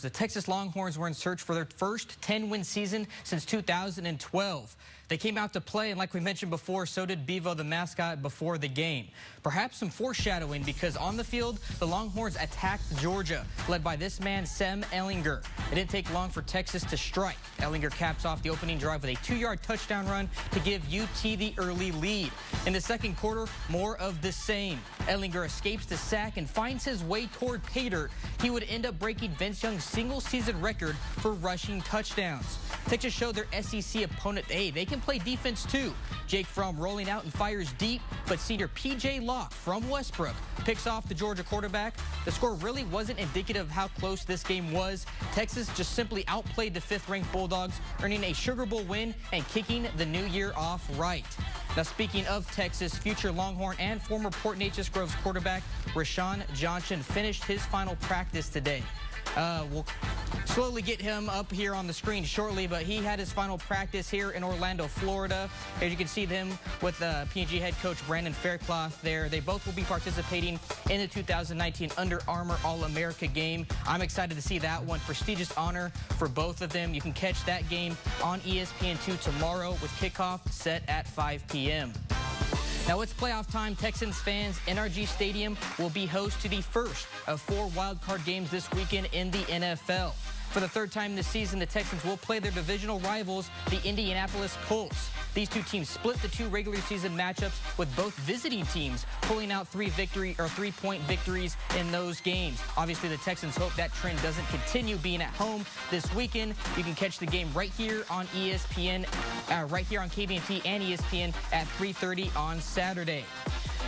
The Texas Longhorns were in search for their first 10-win season since 2012. They came out to play, and like we mentioned before, so did Bevo, the mascot, before the game. Perhaps some foreshadowing, because on the field, the Longhorns attacked Georgia, led by this man, Sam Ehlinger. It didn't take long for Texas to strike. Ehlinger caps off the opening drive with a 2-yard touchdown run to give UT the early lead. In the second quarter, more of the same. Ehlinger escapes the sack and finds his way toward pay dirt. He would end up breaking Vince Young's single-season record for rushing touchdowns. Texas showed their SEC opponent, hey, they can play defense too. Jake Fromm rolling out and fires deep, but senior P.J. Locke from Westbrook picks off the Georgia quarterback. The score really wasn't indicative of how close this game was. Texas just simply outplayed the 5th-ranked Bulldogs, earning a Sugar Bowl win and kicking the new year off right. Now, speaking of Texas, future Longhorn and former Port Neches Groves quarterback Rashawn Johnson finished his final practice today. We'll slowly get him up here on the screen shortly, but he had his final practice here in Orlando, Florida. As you can see them with P&G head coach Brandon Faircloth there. They both will be participating in the 2019 Under Armour All-America game. I'm excited to see that one. Prestigious honor for both of them. You can catch that game on ESPN2 tomorrow with kickoff set at 5 p.m. Now it's playoff time. Texans fans, NRG Stadium will be host to the first of 4 wild card games this weekend in the NFL. For the 3rd time this season, the Texans will play their divisional rivals, the Indianapolis Colts. These two teams split the 2 regular season matchups, with both visiting teams pulling out 3-point victories in those games. Obviously, the Texans hope that trend doesn't continue being at home this weekend. You can catch the game right here on ESPN, right here on KBNT and ESPN at 3:30 on Saturday.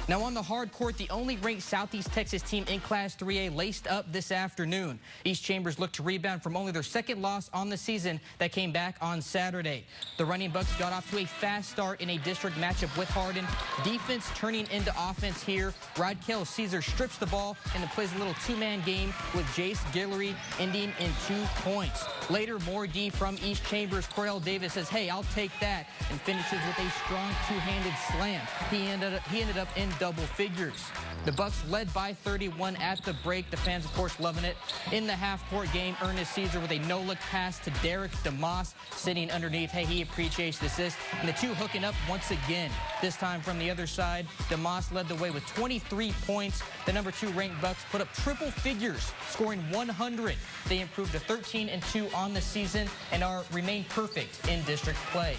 Now on the hard court, the only ranked Southeast Texas team in Class 3A laced up this afternoon. East Chambers looked to rebound from only their 2nd loss on the season that came back on Saturday. The Running Bucks got off to a fast start in a district matchup with Hardin. Defense turning into offense here. Rodkel Caesar strips the ball and then plays a little 2-man game with Jace Guillory ending in 2 points. Later, more D from East Chambers. Cordell Davis says, hey, I'll take that, and finishes with a strong 2-handed slam. He ended up in double figures. The Bucks led by 31 at the break. The fans, of course, loving it. In the half-court game, Ernest Caesar with a no-look pass to Derek DeMoss sitting underneath. Hey, he appreciates the assist. And the two hooking up once again. This time from the other side, DeMoss led the way with 23 points. The number 2 ranked Bucks put up triple figures, scoring 100. They improved to 13-2 on the season and remain perfect in district play.